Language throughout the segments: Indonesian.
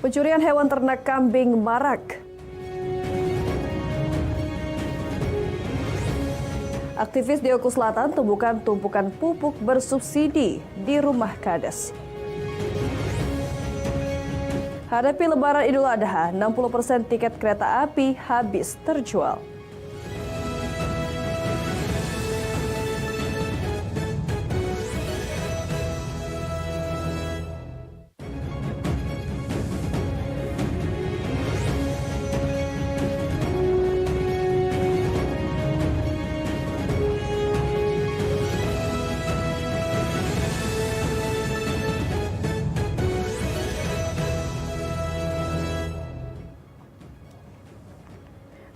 Pencurian hewan ternak kambing marak. Aktivis di Oku Selatan temukan tumpukan pupuk bersubsidi di rumah kades. Hadapi Lebaran Idul Adha, 60% tiket kereta api habis terjual.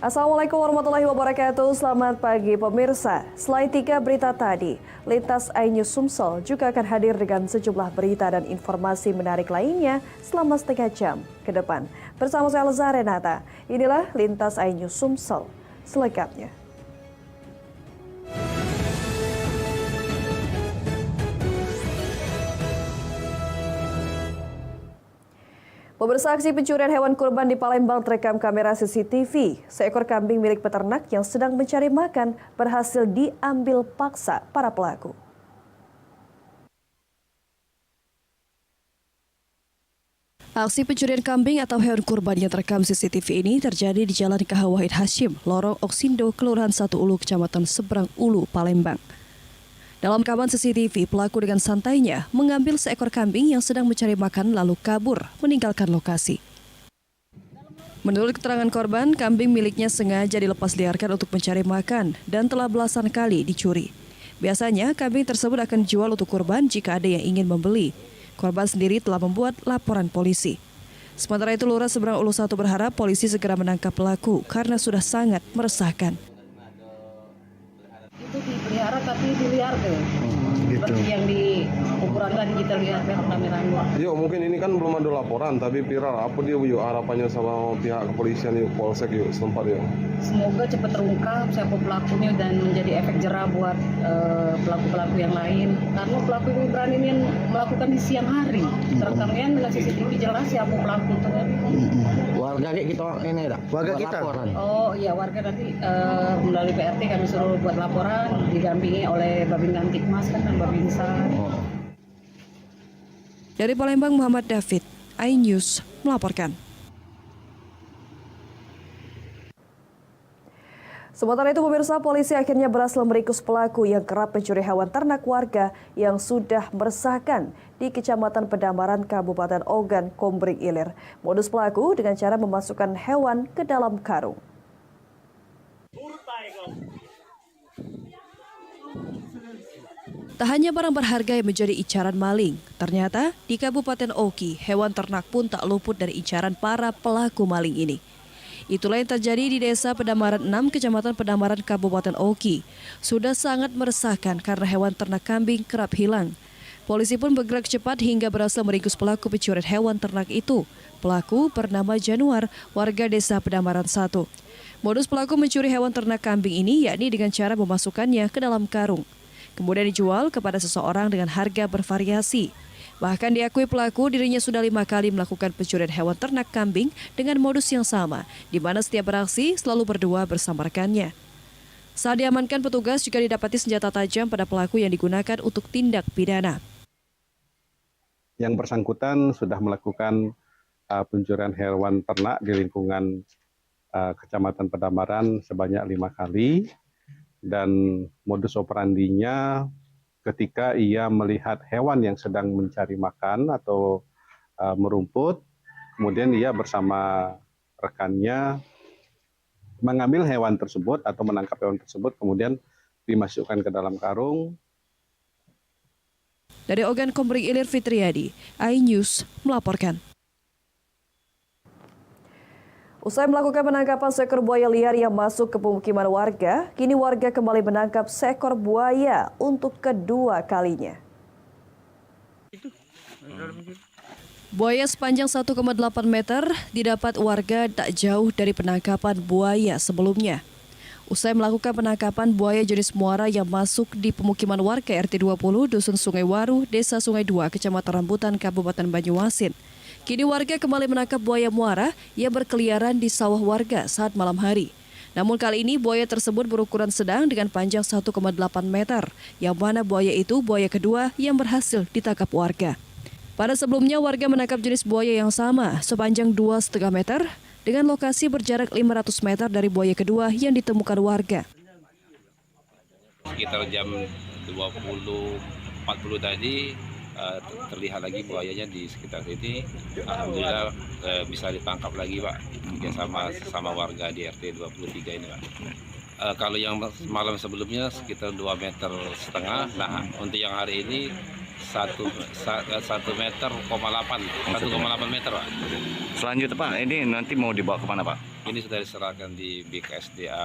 Assalamualaikum warahmatullahi wabarakatuh. Selamat pagi pemirsa. Selain 3 berita tadi, Lintas iNews Sumsel juga akan hadir dengan sejumlah berita dan informasi menarik lainnya selama setengah jam ke depan. Bersama saya Elza Renata, inilah Lintas iNews Sumsel selengkapnya. Pemirsa, aksi pencurian hewan kurban di Palembang terekam kamera CCTV. Seekor kambing milik peternak yang sedang mencari makan berhasil diambil paksa para pelaku. Aksi pencurian kambing atau hewan kurban yang terekam CCTV ini terjadi di Jalan KH Wahid Hashim, Lorong Oksindo, Kelurahan 1 Ulu, Kecamatan Seberang Ulu, Palembang. Dalam rekaman CCTV, pelaku dengan santainya mengambil seekor kambing yang sedang mencari makan lalu kabur meninggalkan lokasi. Menurut keterangan korban, kambing miliknya sengaja dilepas liarkan untuk mencari makan dan telah belasan kali dicuri. Biasanya kambing tersebut akan dijual untuk kurban jika ada yang ingin membeli. Korban sendiri telah membuat laporan polisi. Sementara itu, Lurah Seberang Ulu 1 berharap polisi segera menangkap pelaku karena sudah sangat meresahkan. Itu dipelihara tapi diliar deh. Seperti yang di ukuran tadi kita lihat merah-merahnya. Yuk, mungkin ini kan belum ada laporan tapi viral. Apa dia yuk harapannya sama pihak kepolisian yuk, Polsek yuk, setempat yuk. Semoga cepat terungkap siapa pelakunya dan menjadi efek jerah buat pelaku-pelaku yang lain. Karena pelaku ini berani melakukan di siang hari. Terekamnya dengan CCTV jelas siapa pelaku itu. Warga kayak kita ini dah. Warga kita. Laporan. Oh iya, warga nanti melalui PRT kami suruh buat laporan didampingi oleh Babin Kamtipmas kan dan Babinsa. Dari Palembang, Muhammad David, iNews melaporkan. Sementara itu pemirsa, polisi akhirnya berhasil meringkus pelaku yang kerap mencuri hewan ternak warga yang sudah meresahkan di Kecamatan Pedamaran, Kabupaten Ogan, Komering Ilir. Modus pelaku dengan cara memasukkan hewan ke dalam karung. Tak hanya barang berharga yang menjadi incaran maling, ternyata di Kabupaten Oki, hewan ternak pun tak luput dari incaran para pelaku maling ini. Itulah yang terjadi di Desa Pedamaran 6, Kecamatan Pedamaran, Kabupaten Oki. Sudah sangat meresahkan karena hewan ternak kambing kerap hilang. Polisi pun bergerak cepat hingga berhasil meringkus pelaku pencurian hewan ternak itu. Pelaku bernama Januar, warga Desa Pedamaran 1. Modus pelaku mencuri hewan ternak kambing ini yakni dengan cara memasukkannya ke dalam karung. Kemudian dijual kepada seseorang dengan harga bervariasi. Bahkan diakui pelaku dirinya sudah 5 kali melakukan pencurian hewan ternak kambing dengan modus yang sama, di mana setiap beraksi selalu berdua bersama rekannya. Saat diamankan petugas juga didapati senjata tajam pada pelaku yang digunakan untuk tindak pidana. Yang bersangkutan sudah melakukan pencurian hewan ternak di lingkungan Kecamatan Pedamaran sebanyak 5 kali. Dan modus operandinya ketika ia melihat hewan yang sedang mencari makan atau merumput, kemudian ia bersama rekannya mengambil hewan tersebut atau menangkap hewan tersebut, kemudian dimasukkan ke dalam karung. Dari Ogan, Komering Ilir, Fitriadi, iNews melaporkan. Usai melakukan penangkapan seekor buaya liar yang masuk ke pemukiman warga, kini warga kembali menangkap seekor buaya untuk kedua kalinya. Buaya sepanjang 1,8 meter didapat warga tak jauh dari penangkapan buaya sebelumnya. Usai melakukan penangkapan buaya jenis muara yang masuk di pemukiman warga RT 20 Dusun Sungai Waru, Desa Sungai 2, Kecamatan Rambutan, Kabupaten Banyuasin. Kini warga kembali menangkap buaya muara yang berkeliaran di sawah warga saat malam hari. Namun kali ini buaya tersebut berukuran sedang dengan panjang 1,8 meter, yang mana buaya itu buaya kedua yang berhasil ditangkap warga. Pada sebelumnya warga menangkap jenis buaya yang sama sepanjang 2,5 meter dengan lokasi berjarak 500 meter dari buaya kedua yang ditemukan warga. Sekitar jam 20.40 tadi terlihat lagi buayanya di sekitar sini. Alhamdulillah bisa ditangkap lagi, Pak, sama warga di RT 23 ini, Pak. Kalau yang malam sebelumnya sekitar 2,5 meter. Nah, untuk yang hari ini 1,8 meter, 1,8 meter, Pak. Selanjutnya Pak, ini nanti mau dibawa kemana Pak? Ini sudah diserahkan di BKSDA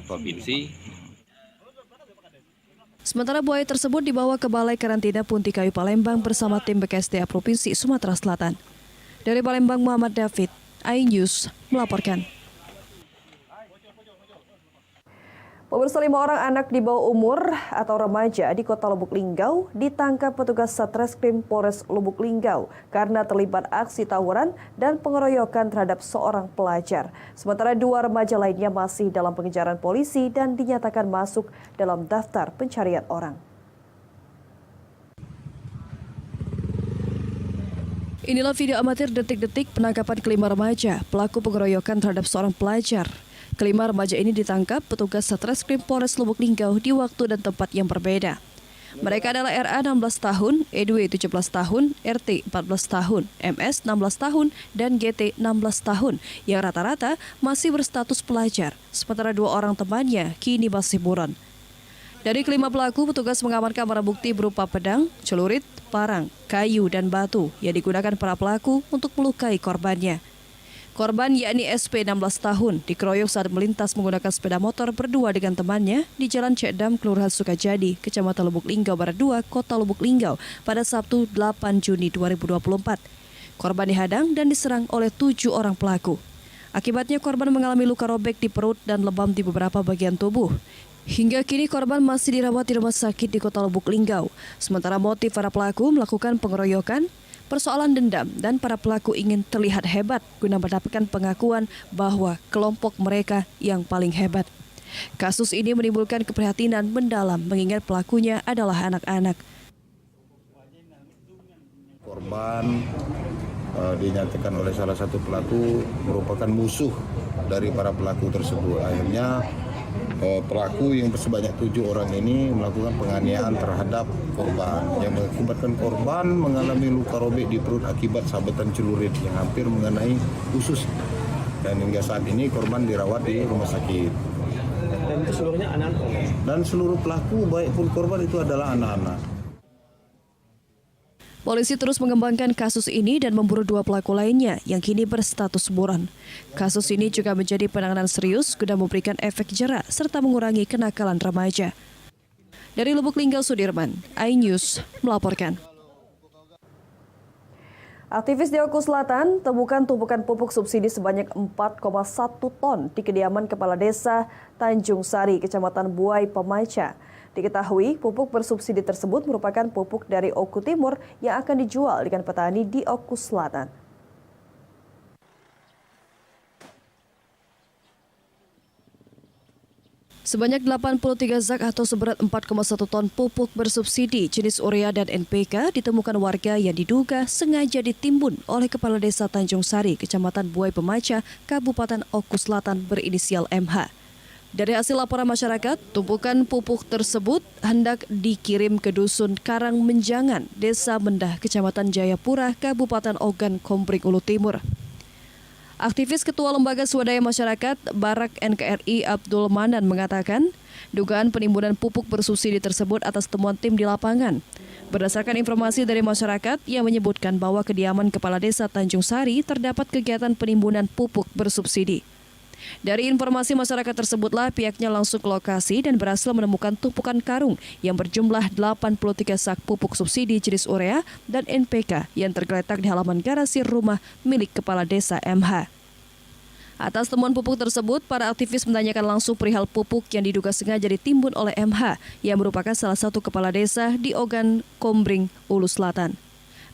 provinsi. Sementara buaya tersebut dibawa ke Balai Karantina Punti Kayu Palembang bersama tim BKSDA Provinsi Sumatera Selatan. Dari Palembang, Muhammad David, iNews melaporkan. Pemirsa, 5 orang anak di bawah umur atau remaja di Kota Lubuk Linggau ditangkap petugas Satreskrim Polres Lubuk Linggau karena terlibat aksi tawuran dan pengeroyokan terhadap seorang pelajar. Sementara 2 remaja lainnya masih dalam pengejaran polisi dan dinyatakan masuk dalam daftar pencarian orang. Inilah video amatir detik-detik penangkapan kelima remaja pelaku pengeroyokan terhadap seorang pelajar. Kelima remaja ini ditangkap petugas Satreskrim Polres Lubuk Linggau di waktu dan tempat yang berbeda. Mereka adalah RA 16 tahun, EDW 17 tahun, RT 14 tahun, MS 16 tahun, dan GT 16 tahun yang rata-rata masih berstatus pelajar, sementara 2 orang temannya kini masih buron. Dari kelima pelaku, petugas mengamankan barang bukti berupa pedang, celurit, parang, kayu, dan batu yang digunakan para pelaku untuk melukai korbannya. Korban yakni SP 16 tahun dikeroyok saat melintas menggunakan sepeda motor berdua dengan temannya di Jalan Cekdam, Kelurahan Sukajadi, Kecamatan Lubuk Linggau Barat 2, Kota Lubuk Linggau pada Sabtu 8 Juni 2024. Korban dihadang dan diserang oleh 7 orang pelaku. Akibatnya korban mengalami luka robek di perut dan lebam di beberapa bagian tubuh. Hingga kini korban masih dirawat di rumah sakit di Kota Lubuk Linggau. Sementara motif para pelaku melakukan pengeroyokan, persoalan dendam dan para pelaku ingin terlihat hebat guna mendapatkan pengakuan bahwa kelompok mereka yang paling hebat. Kasus ini menimbulkan keprihatinan mendalam mengingat pelakunya adalah anak-anak. Korban dinyatakan oleh salah satu pelaku merupakan musuh dari para pelaku tersebut. Akhirnya pelaku yang sebanyak 7 orang ini melakukan penganiayaan terhadap korban yang mengakibatkan korban mengalami luka robek di perut akibat sabetan celurit yang hampir mengenai usus, dan hingga saat ini korban dirawat di rumah sakit. Dan itu seluruhnya anak-anak? Dan seluruh pelaku baik pun korban itu adalah anak-anak. Polisi terus mengembangkan kasus ini dan memburu 2 pelaku lainnya yang kini berstatus buron. Kasus ini juga menjadi penanganan serius guna memberikan efek jera serta mengurangi kenakalan remaja. Dari Lubuk Linggau, Sudirman, iNews melaporkan. Aktivis di Oku Selatan temukan tumpukan pupuk subsidi sebanyak 4,1 ton di kediaman Kepala Desa Tanjung Sari, Kecamatan Buai Pemaca. Diketahui pupuk bersubsidi tersebut merupakan pupuk dari Oku Timur yang akan dijual dengan petani di Oku Selatan. Sebanyak 83 zak atau seberat 4,1 ton pupuk bersubsidi jenis urea dan NPK ditemukan warga yang diduga sengaja ditimbun oleh Kepala Desa Tanjung Sari, Kecamatan Buai Pemaca, Kabupaten Oku Selatan berinisial MH. Dari hasil laporan masyarakat, tumpukan pupuk tersebut hendak dikirim ke Dusun Karang Menjangan, Desa Mendah, Kecamatan Jayapura, Kabupaten Ogan Komering Ulu Timur. Aktivis Ketua Lembaga Swadaya Masyarakat Barak NKRI Abdul Manan mengatakan, dugaan penimbunan pupuk bersubsidi tersebut atas temuan tim di lapangan. Berdasarkan informasi dari masyarakat yang menyebutkan bahwa kediaman Kepala Desa Tanjung Sari terdapat kegiatan penimbunan pupuk bersubsidi. Dari informasi masyarakat tersebutlah pihaknya langsung ke lokasi dan berhasil menemukan tumpukan karung yang berjumlah 83 sak pupuk subsidi jenis urea dan NPK yang tergeletak di halaman garasi rumah milik Kepala Desa MH. Atas temuan pupuk tersebut, para aktivis menanyakan langsung perihal pupuk yang diduga sengaja ditimbun oleh MH yang merupakan salah satu kepala desa di Ogan Komering Ulu Selatan.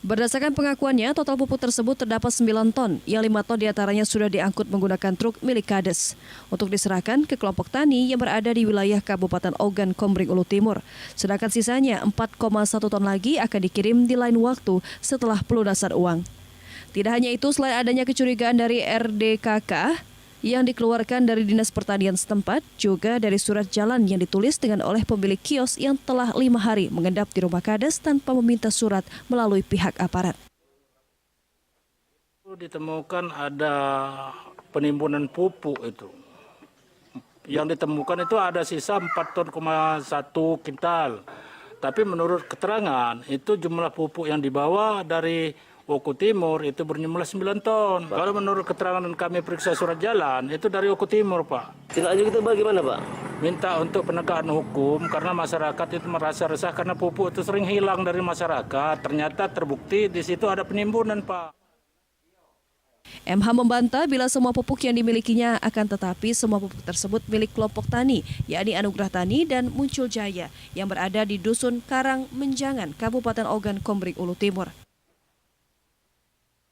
Berdasarkan pengakuannya, total pupuk tersebut terdapat 9 ton, yang 5 ton diantaranya sudah diangkut menggunakan truk milik Kades untuk diserahkan ke kelompok tani yang berada di wilayah Kabupaten Ogan Komering Ulu Timur. Sedangkan sisanya 4,1 ton lagi akan dikirim di lain waktu setelah pelunasan uang. Tidak hanya itu, selain adanya kecurigaan dari RDKK yang dikeluarkan dari Dinas Pertanian setempat, juga dari surat jalan yang ditulis dengan oleh pemilik kios yang telah 5 hari mengendap di rumah Kades tanpa meminta surat melalui pihak aparat. Ditemukan ada penimbunan pupuk itu. Yang ditemukan itu ada sisa 4,1 kintal. Tapi menurut keterangan itu jumlah pupuk yang dibawa dari Oku Timur itu berjumlah 9 ton. Kalau menurut keterangan kami periksa surat jalan, itu dari Oku Timur, Pak. Tindak lanjut kita bagaimana, Pak? Minta untuk penegakan hukum karena masyarakat itu merasa resah karena pupuk itu sering hilang dari masyarakat. Ternyata terbukti di situ ada penimbunan, Pak. MH membantah bila semua pupuk yang dimilikinya akan tetapi semua pupuk tersebut milik kelompok tani, yakni Anugerah Tani dan Muncul Jaya yang berada di Dusun Karang Menjangan, Kabupaten Ogan Komering Ulu Timur.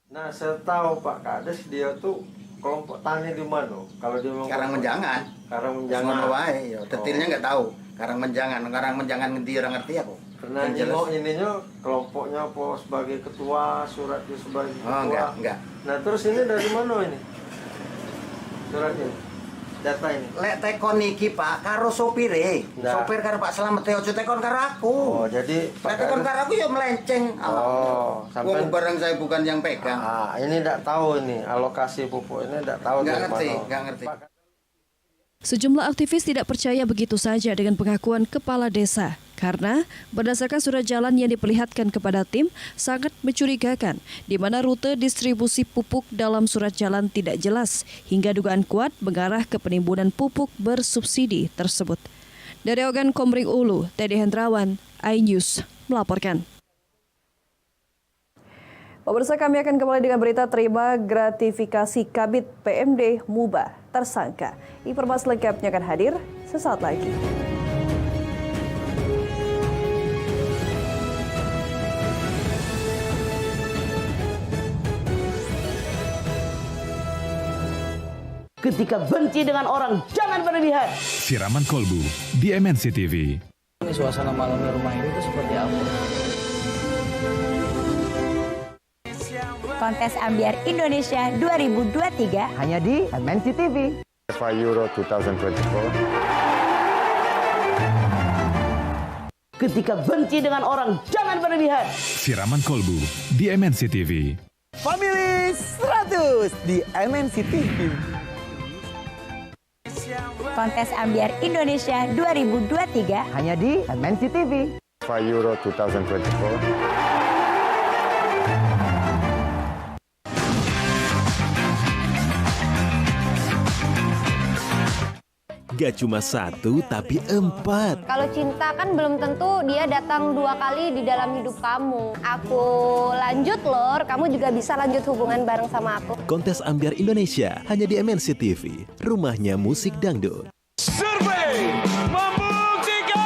Nah, saya tahu Pak Kades dia tuh kelompok tani di mana? Kalau dia mau Karang Menjangan. Karang Menjangan. Ngono wae, ya. Detailnya nggak tahu. Karang Menjangan ngendi orang ngerti aku. Pernah nengok ininya kelompoknya apa sebagai ketua, surat dia sebagai ketua. Oh, enggak. Nah, terus ini dari mana ini? Suratnya. Data ini. Lek tekon iki Pak karo sopire. Nah. Sopir karo Pak Slamet ojo tekon karo aku. Oh, jadi Lek tekon karo aku ya melenceng. Oh, sampai barang saya bukan yang pegang. Ah, ini enggak tahu ini alokasi pupuk ini enggak tahu Enggak dari ngerti, mana. enggak ngerti. Sejumlah aktivis tidak percaya begitu saja dengan pengakuan kepala desa karena berdasarkan surat jalan yang diperlihatkan kepada tim sangat mencurigakan di mana rute distribusi pupuk dalam surat jalan tidak jelas hingga dugaan kuat mengarah ke penimbunan pupuk bersubsidi tersebut. Dari Ogan Komering Ulu, Teddy Hendrawan, iNews melaporkan. Pemirsa, kami akan kembali dengan berita terima gratifikasi Kabid PMD Muba tersangka. Informasi lengkapnya akan hadir sesaat lagi. Ketika benci dengan orang, jangan berlebihan. Siraman Kolbu di MNC TV. Ini suasana malamnya rumah ini tuh seperti apa? Kontes Ambyar Indonesia 2023 Hanya di MNC TV. FIFA Euro 2024. Ketika benci dengan orang, jangan berlebihan. Siraman Kolbu di MNC TV. Family 100 di MNC TV. Kontes Ambyar Indonesia 2023 Hanya di MNC TV. FIFA Euro 2024. Gak cuma 1 tapi 4. Kalau cinta kan belum tentu dia datang 2 kali di dalam hidup kamu. Aku lanjut Lor, kamu juga bisa lanjut hubungan bareng sama aku. Kontes Ambyar Indonesia hanya di MNC TV, rumahnya musik dangdut. Survei membuktikan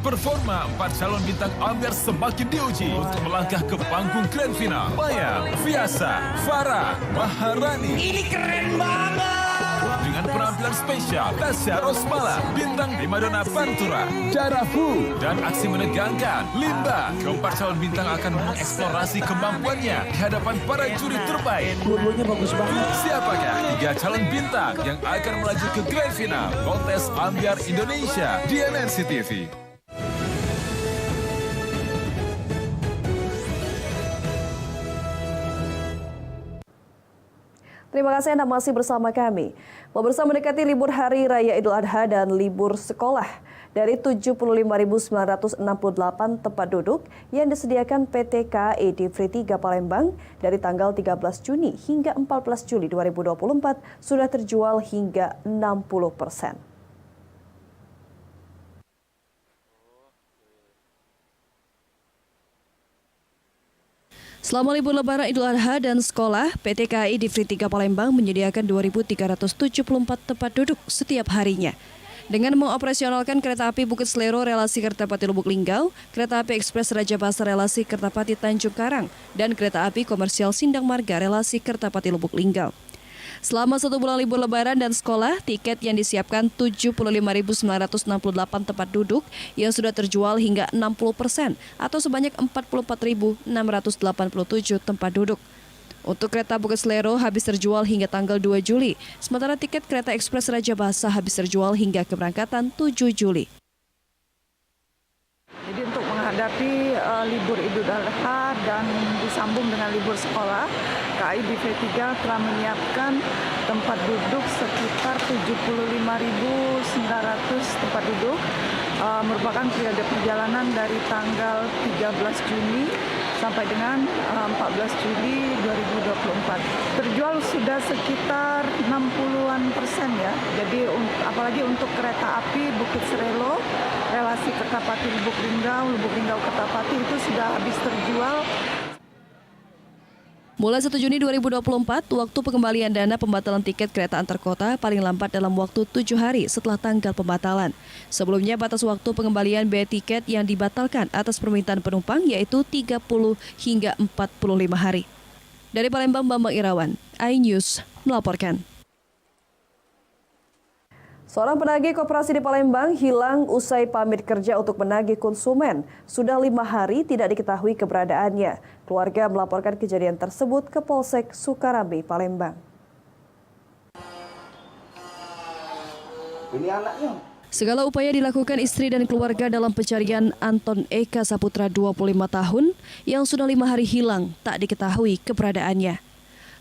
Performa 4 calon bintang Ambyar semakin diuji untuk melangkah ke panggung grand final. Bayang, Fiasa, Farah, Maharani. Ini keren banget! Dengan penampilan spesial, Tasya Rosmala, bintang primadona Pantura, Jarafu, dan aksi menegangkan, Limba. Keempat calon bintang akan mengeksplorasi kemampuannya di hadapan para juri terbaik. Dua-duanya bagus banget. Siapakah 3 calon bintang yang akan melaju ke grand final Kontes Ambyar Indonesia di MNC TV? Terima kasih Anda masih bersama kami. Pemirsa, mendekati libur Hari Raya Idul Adha dan libur sekolah. dari 75.968 tempat duduk yang disediakan PT KAI di Free 3 Palembang dari tanggal 13 Juni hingga 14 Juli 2024 sudah terjual hingga 60%. Selama libur Lebaran Idul Adha dan sekolah, PT KAI di Free 3 Palembang menyediakan 2.374 tempat duduk setiap harinya. Dengan mengoperasionalkan kereta api Bukit Selero relasi Kertapati Lubuk Linggau, kereta api ekspres Raja Basar relasi Kertapati Tanjung Karang, dan kereta api komersial Sindang Marga relasi Kertapati Lubuk Linggau. Selama 1 bulan libur Lebaran dan sekolah, tiket yang disiapkan 75.968 tempat duduk yang sudah terjual hingga 60% atau sebanyak 44.687 tempat duduk. Untuk kereta Bukit Selero habis terjual hingga tanggal 2 Juli, sementara tiket kereta ekspres Raja Basah habis terjual hingga keberangkatan 7 Juli. Jadi untuk menghadapi libur Idul Adha dan disambung dengan libur sekolah, KAI di Free 3 telah menyiapkan tempat duduk sekitar 75.900 tempat duduk, merupakan periode perjalanan dari tanggal 13 Juni sampai dengan 14 Juli 2024. Terjual sudah sekitar 60% ya. Jadi apalagi untuk kereta api Bukit Selero relasi Kertapati Lubuk Linggau Kertapati itu sudah habis terjual. Mulai 1 Juni 2024, waktu pengembalian dana pembatalan tiket kereta antar kota paling lambat dalam waktu 7 hari setelah tanggal pembatalan. Sebelumnya, batas waktu pengembalian biaya tiket yang dibatalkan atas permintaan penumpang yaitu 30 hingga 45 hari. Dari Palembang, Bambang Irawan, iNews melaporkan. Seorang penagih koperasi di Palembang hilang usai pamit kerja untuk menagih konsumen. Sudah 5 hari tidak diketahui keberadaannya. Keluarga melaporkan kejadian tersebut ke Polsek Sukarambi, Palembang. Ini anaknya. Segala upaya dilakukan istri dan keluarga dalam pencarian Anton Eka Saputra 25 tahun yang sudah 5 hari hilang tak diketahui keberadaannya.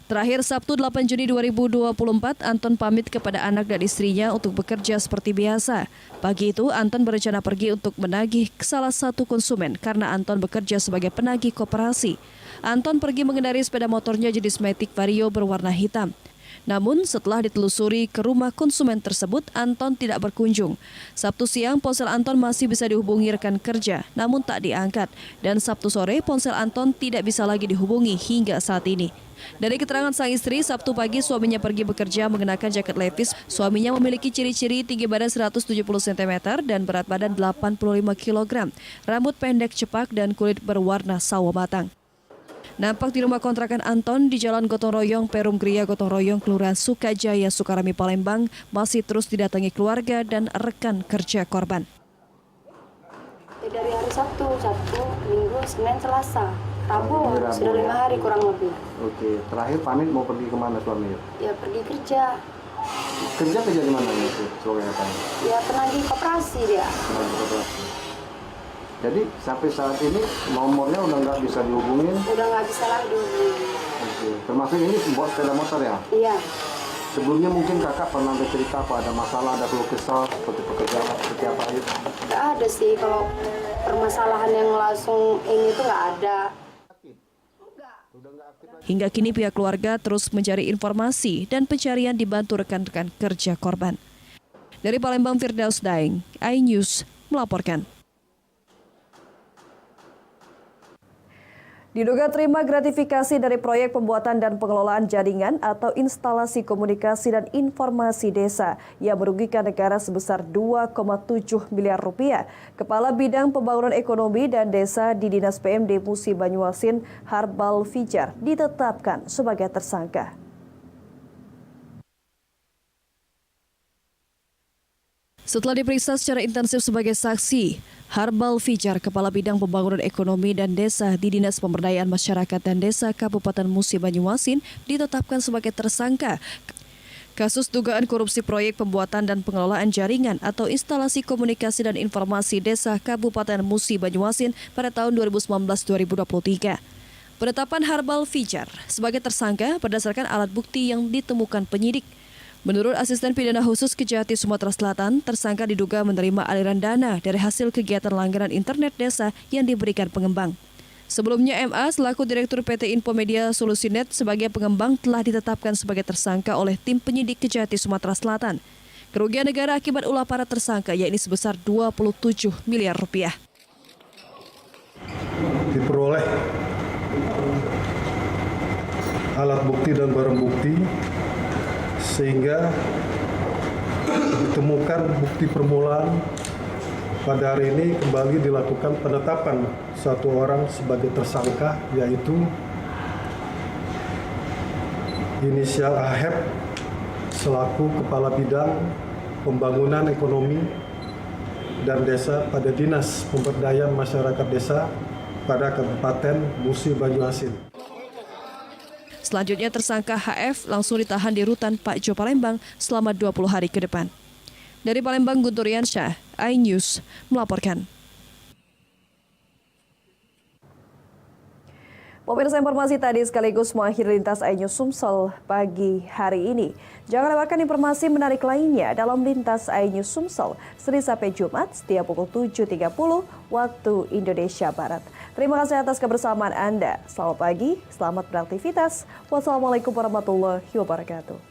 Terakhir Sabtu 8 Juni 2024, Anton pamit kepada anak dan istrinya untuk bekerja seperti biasa. Pagi itu, Anton berencana pergi untuk menagih ke salah satu konsumen karena Anton bekerja sebagai penagih koperasi. Anton pergi mengendarai sepeda motornya jenis Matic Vario berwarna hitam. Namun setelah ditelusuri ke rumah konsumen tersebut, Anton tidak berkunjung. Sabtu siang, ponsel Anton masih bisa dihubungi rekan kerja, namun tak diangkat. Dan Sabtu sore, ponsel Anton tidak bisa lagi dihubungi hingga saat ini. Dari keterangan sang istri, Sabtu pagi suaminya pergi bekerja mengenakan jaket levis. Suaminya memiliki ciri-ciri tinggi badan 170 cm dan berat badan 85 kg, rambut pendek cepak dan kulit berwarna sawo matang. Nampak di rumah kontrakan Anton di Jalan Gotong Royong, Perum Gria Gotong Royong, Kelurahan Sukajaya, Sukarami, Palembang, masih terus didatangi keluarga dan rekan kerja korban. Dari hari Sabtu, Minggu, Senin, Selasa, Rabu, sudah 5 hari kurang lebih. Oke, terakhir pamit mau pergi kemana suami? Ya pergi kerja. Kerja di mana itu? Sebagai apa? Ya penagih koperasi dia. Jadi sampai saat ini nomornya udah nggak bisa dihubungin? Udah nggak bisa lagi dihubungin. Oke. Termasuk ini buat sepeda motor ya? Iya. Sebelumnya mungkin kakak pernah bercerita apa ada masalah, ada keluh kesah seperti pekerjaan seperti apa itu? Nggak ada sih, kalau permasalahan yang langsung ini tuh nggak ada. Hingga kini pihak keluarga terus mencari informasi dan pencarian dibantu rekan-rekan kerja korban. Dari Palembang, Firdaus Daeng, iNews melaporkan. Diduga terima gratifikasi dari proyek pembuatan dan pengelolaan jaringan atau instalasi komunikasi dan informasi desa yang merugikan negara sebesar 2,7 miliar rupiah. Kepala Bidang Pembangunan Ekonomi dan Desa di Dinas PMD Musi Banyuasin, Harbal Fijar, ditetapkan sebagai tersangka. Setelah diperiksa secara intensif sebagai saksi, Harbal Fijar, Kepala Bidang Pembangunan Ekonomi dan Desa di Dinas Pemberdayaan Masyarakat dan Desa Kabupaten Musi Banyuasin, ditetapkan sebagai tersangka kasus dugaan korupsi proyek pembuatan dan pengelolaan jaringan atau instalasi komunikasi dan informasi Desa Kabupaten Musi Banyuasin pada tahun 2019-2023. Penetapan Harbal Fijar sebagai tersangka berdasarkan alat bukti yang ditemukan penyidik. Menurut Asisten Pidana Khusus Kejati Sumatera Selatan, tersangka diduga menerima aliran dana dari hasil kegiatan langganan internet desa yang diberikan pengembang. Sebelumnya MA selaku Direktur PT Infomedia Solusinet sebagai pengembang telah ditetapkan sebagai tersangka oleh tim penyidik Kejati Sumatera Selatan. Kerugian negara akibat ulah para tersangka yakni sebesar 27 miliar rupiah. Diperoleh alat bukti dan barang bukti sehingga ditemukan bukti permulaan. Pada hari ini kembali dilakukan penetapan satu orang sebagai tersangka, yaitu inisial AHEP selaku Kepala Bidang Pembangunan Ekonomi dan Desa pada Dinas Pemberdayaan Masyarakat Desa pada Kabupaten Musi Banyuasin. Selanjutnya tersangka HF langsung ditahan di rutan Pak Jo Palembang selama 20 hari ke depan. Dari Palembang, Guntur Yansyah, iNews melaporkan. Pemirsa, informasi tadi sekaligus mengakhiri Lintas iNews Sumsel pagi hari ini. Jangan lewatkan informasi menarik lainnya dalam Lintas iNews Sumsel, Senin sampai Jumat setiap pukul 7.30 waktu Indonesia Barat. Terima kasih atas kebersamaan Anda. Selamat pagi, selamat beraktivitas. Wassalamualaikum warahmatullahi wabarakatuh.